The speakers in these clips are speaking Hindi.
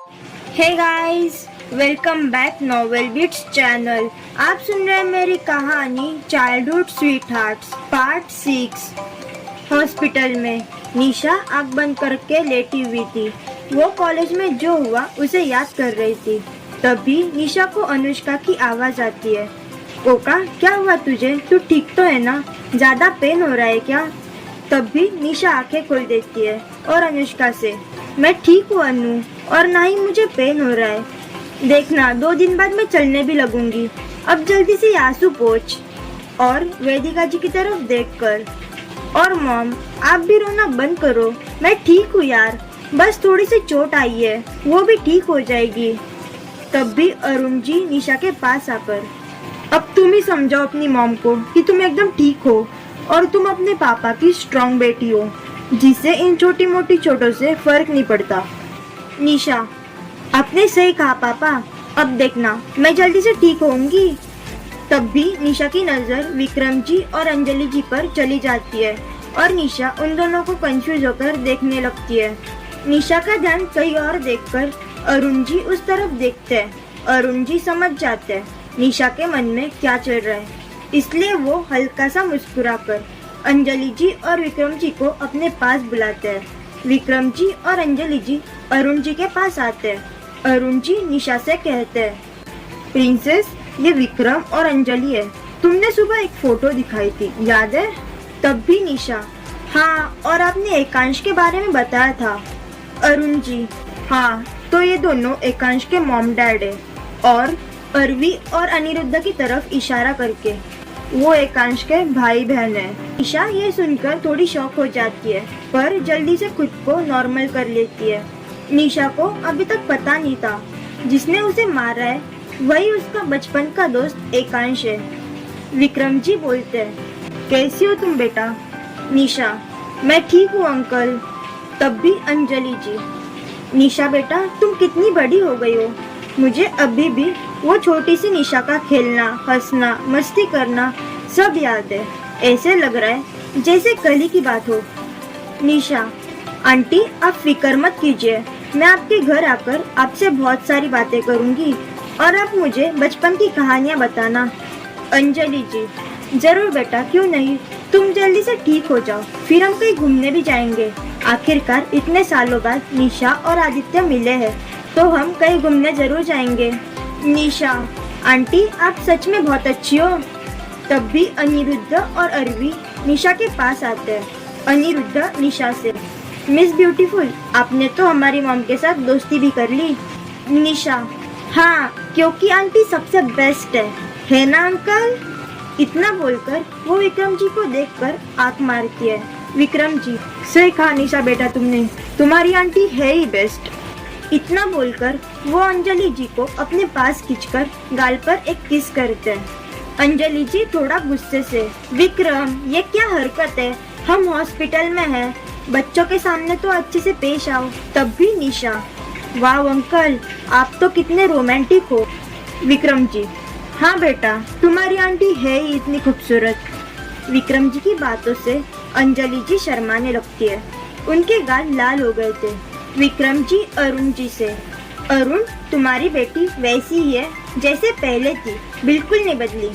हे guys, welcome back novel bits channel. आप सुन रहे हैं मेरी कहानी childhood sweet hearts part 6। Hospital में निशा आंख बंद करके लेटी हुई थी। वो कॉलेज में जो हुआ उसे याद कर रही थी। तभी निशा को अनुष्का की आवाज आती है। कोका, क्या हुआ तुझे? तू ठीक तो है ना? ज्यादा पेन हो रहा है क्या? तब भी निशा आंखें खोल देती है और अनुष्का से, मैं ठीक हूँ अनु, और ना ही मुझे पेन हो रहा है। देखना, 2 दिन बाद मैं चलने भी लगूंगी। अब जल्दी से आंसू पोंछ। और वेदिका जी की तरफ देखकर, और मॉम, आप भी रोना बंद करो। मैं ठीक हूँ यार, बस थोड़ी सी चोट आई है, वो भी ठीक हो जाएगी। तब भी अरुण जी निशा के पास आकर, अब तुम ही समझाओ अपनी मॉम को कि तुम एकदम ठीक हो और तुम अपने पापा की स्ट्रॉन्ग बेटी हो, जिसे इन छोटी मोटी चोटों से फर्क नहीं पड़ता। निशा, आपने सही कहा पापा, अब देखना मैं जल्दी से ठीक होऊंगी। तब भी निशा की नजर विक्रम जी और अंजलि जी पर चली जाती है और निशा उन दोनों को कंफ्यूज होकर देखने लगती है। निशा का ध्यान कहीं और देखकर अरुण जी उस तरफ देखते हैं। अरुण जी समझ जाते हैं निशा के मन में क्या चल रहा है, इसलिए वो हल्का सा मुस्कुराकर अंजलि जी और विक्रम जी को अपने पास बुलाते हैं। विक्रम जी और अंजलि जी अरुण जी के पास आते हैं। अरुण जी निशा से कहते हैं, प्रिंसेस, ये विक्रम और अंजलि है। तुमने सुबह एक फोटो दिखाई थी, याद है? तब भी निशा, हाँ, और आपने एकांश के बारे में बताया था। अरुण जी, हाँ, तो ये दोनों एकांश के मॉम डैड है। और अरवी और अनिरुद्ध की तरफ इशारा करके, वो एकांश के भाई बहन है। निशा ये सुनकर थोड़ी शॉक हो जाती है, पर जल्दी से खुद को नॉर्मल कर लेती है। निशा को अभी तक पता नहीं था जिसने उसे मारा है वही उसका बचपन का दोस्त एकांश है। विक्रम जी बोलते हैं, कैसी हो तुम बेटा? निशा, मैं ठीक हूँ अंकल। तब भी अंजलि जी, निशा बेटा, तुम कितनी बड़ी हो गई हो। मुझे अभी भी वो छोटी सी निशा का खेलना, हंसना, मस्ती करना सब याद है। ऐसे लग रहा है जैसे कल ही की बात हो। निशा, आंटी आप फिक्र मत कीजिए, मैं आपके घर आकर आपसे बहुत सारी बातें करूंगी और आप मुझे बचपन की कहानियां बताना। अंजलि जी, जरूर बेटा, क्यों नहीं। तुम जल्दी से ठीक हो जाओ, फिर हम कहीं घूमने भी जाएंगे। आखिरकार इतने सालों बाद निशा और आदित्य मिले हैं, तो हम कहीं घूमने जरूर जाएंगे। निशा, आंटी आप सच में बहुत अच्छी हो। तब भी अनिरुद्ध और अरवी निशा के पास आते हैं। अनिरुद्ध निशा से, मिस ब्यूटीफुल, आपने तो हमारी मॉम के साथ दोस्ती भी कर ली। निशा, हाँ, क्योंकि आंटी सबसे बेस्ट है ना अंकल? इतना बोलकर वो विक्रम जी को देखकर आंख मारती है। विक्रम जी, सही कहा निशा बेटा तुमने, तुम्हारी आंटी है ही बेस्ट। इतना बोलकर वो अंजलि जी को अपने पास खींचकर गाल पर एक किस करते हैं। अंजलि जी थोड़ा गुस्से से, विक्रम, ये क्या हरकत है? हम हॉस्पिटल में हैं, बच्चों के सामने तो अच्छे से पेश आओ। तब भी निशा, वाह अंकल, आप तो कितने रोमांटिक हो। विक्रम जी, हाँ बेटा, तुम्हारी आंटी है ही इतनी खूबसूरत। विक्रम जी की बातों से अंजलि जी शर्माने लगती है। उनके गाल लाल हो गए थे। विक्रम जी अरुण जी से, अरुण, तुम्हारी बेटी वैसी ही है जैसे पहले थी, बिल्कुल नहीं बदली।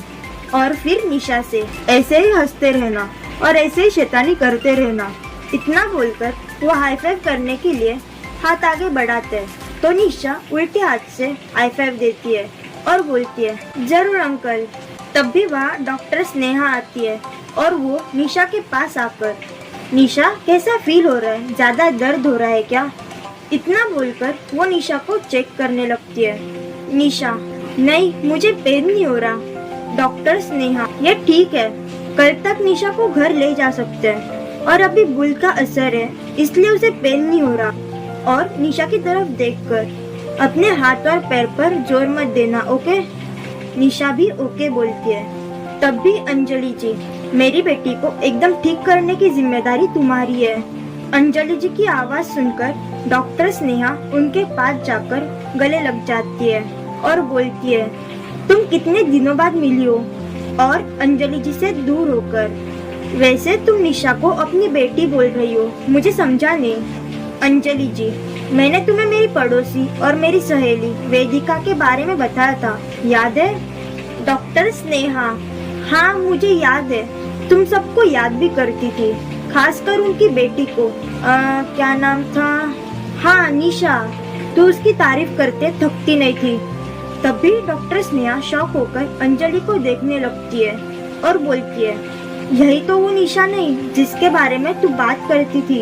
और फिर निशा से, ऐसे ही हंसते रहना और ऐसे ही शैतानी करते रहना। इतना बोलकर वो हाई फाइव करने के लिए हाथ आगे बढ़ाते हैं, तो निशा उल्टे हाथ से हाई फाइव देती है और बोलती है, जरूर अंकल। तब भी वहाँ डॉक्टर स्नेहा आती है और वो निशा के पास आकर, निशा कैसा फील हो रहा है? ज्यादा दर्द हो रहा है क्या? इतना बोलकर वो निशा को चेक करने लगती है। निशा, नहीं, मुझे पेन नहीं हो रहा। डॉक्टर स्नेहा, ये ठीक है, कल तक निशा को घर ले जा सकते हैं और अभी बुल का असर है, इसलिए उसे पेन नहीं हो रहा। और निशा की तरफ देखकर, अपने हाथ और पैर पर जोर मत देना, ओके? निशा भी ओके बोलती है। तब भी अंजलि जी, मेरी बेटी को एकदम ठीक करने की जिम्मेदारी तुम्हारी है। अंजलि जी की आवाज सुनकर डॉक्टर स्नेहा उनके पास जाकर गले लग जाती है और बोलती है, तुम कितने दिनों बाद मिली हो? और अंजलि जी से दूर होकर, वैसे तुम निशा को अपनी बेटी बोल रही हो, मुझे समझा नहीं। अंजलि जी, मैंने तुम्हें मेरी पड़ोसी और मेरी सहेली वेदिका के बारे में बताया था, याद है? डॉक्टर स्नेहा, हाँ मुझे याद है। तुम सबको याद भी करती थी, खासकर उनकी बेटी को। क्या नाम था? हाँ निशा। तो उसकी तारीफ करते थकती नहीं थी। तभी डॉक्टर स्नेहा शौक होकर अंजलि को देखने लगती है और बोलती है, यही तो वो निशा नहीं जिसके बारे में तू बात करती थी।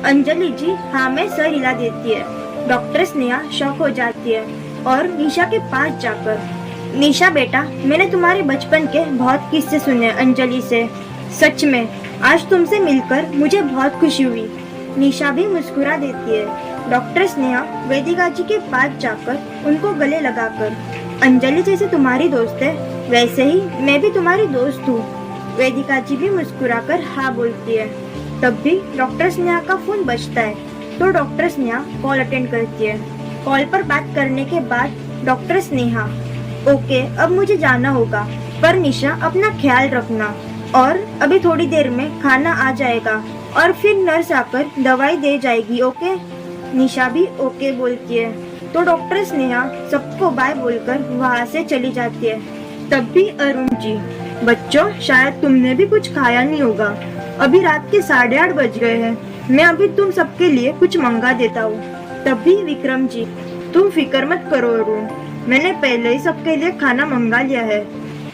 अंजलि जी हाँ में सर हिला देती है। डॉक्टर स्नेहा शौक हो जाती है और निशा के पास जाकर, निशा बेटा, मैंने तुम्हारे बचपन के बहुत किस्से सुने अंजलि से। सच में आज तुमसे मिलकर मुझे बहुत खुशी हुई। निशा भी मुस्कुरा देती है। डॉक्टर स्नेहा वेदिका जी के पास जाकर उनको गले लगाकर, अंजलि जैसे तुम्हारी दोस्त है वैसे ही मैं भी तुम्हारी दोस्त हूँ। वेदिका जी भी मुस्कुराकर हाँ बोलती है। तब भी डॉक्टर स्नेहा का फोन बजता है तो डॉक्टर स्नेहा कॉल अटेंड करती है। कॉल पर बात करने के बाद डॉक्टर स्नेहा, ओके अब मुझे जाना होगा, पर निशा अपना ख्याल रखना और अभी थोड़ी देर में खाना आ जाएगा और फिर नर्स आकर दवाई दे जाएगी, ओके? निशा भी ओके बोलती है। तो डॉक्टर स्नेहा सबको बाय बोलकर वहाँ से चली जाती है। तब भी अरुण जी, बच्चों शायद तुमने भी कुछ खाया नहीं होगा, अभी रात के 8:30 बज गए हैं, मैं अभी तुम सबके लिए कुछ मंगा देता हूँ। तब भी विक्रम जी, तुम फिक्र मत करो अरुण, मैंने पहले ही सबके लिए खाना मंगा लिया है।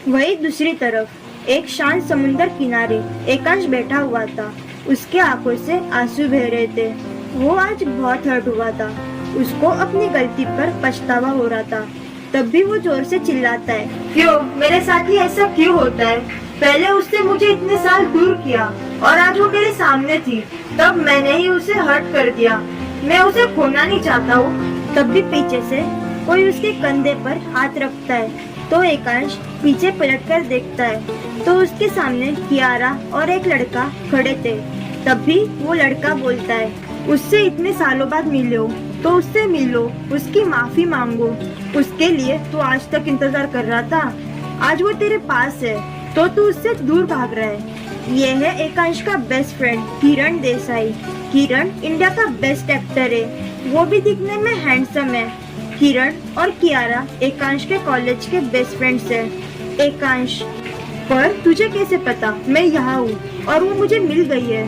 वही दूसरी तरफ एक शांत समुंदर किनारे एकांश बैठा हुआ था। उसके आंखों से आंसू बह रहे थे। वो आज बहुत हर्ट हुआ था। उसको अपनी गलती पर पछतावा हो रहा था। तब भी वो जोर से चिल्लाता है, क्यों मेरे साथ ही ऐसा क्यों होता है? पहले उसने मुझे इतने साल दूर किया और आज वो मेरे सामने थी, तब मैंने ही उसे हर्ट कर दिया। मैं उसे खोना नहीं चाहता हूँ। तब भी पीछे से कोई उसके कंधे पर हाथ रखता है तो एकांश पीछे पलटकर देखता है तो उसके सामने कियारा और एक लड़का खड़े थे। तब भी वो लड़का बोलता है, उससे इतने सालों बाद मिले हो तो उससे मिलो, उसकी माफी मांगो। उसके लिए तू आज तक इंतजार कर रहा था, आज वो तेरे पास है तो तू उससे दूर भाग रहा है। ये है एकांश का बेस्ट फ्रेंड किरण देसाई। किरण इंडिया का बेस्ट एक्टर है, वो भी दिखने में हैंडसम है। किरण और कियारा एकांश के कॉलेज के बेस्ट फ्रेंड्स हैं। एकांश, पर तुझे कैसे पता मैं यहाँ हूँ और वो मुझे मिल गई है?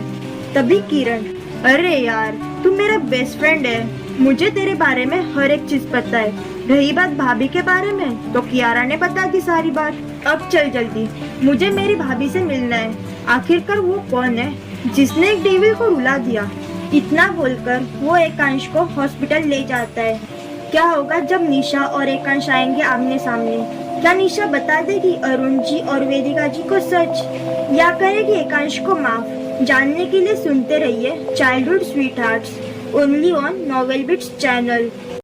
तभी किरण, अरे यार तू मेरा बेस्ट फ्रेंड है, मुझे तेरे बारे में हर एक चीज पता है। रही बात भाभी के बारे में तो कियारा ने बता दी सारी बात। अब चल जल्दी, मुझे मेरी भाभी से मिलना है। आखिरकार वो कौन है जिसने एक डेविल को रुला दिया? इतना बोलकर वो एकांश को हॉस्पिटल ले जाता है। क्या होगा जब निशा और एकांश आएंगे आमने सामने? क्या निशा बता देगी अरुण जी और वेदिका जी को सच, या करेगी एकांश को माफ? जानने के लिए सुनते रहिए childhood sweet hearts, only on novel bits channel.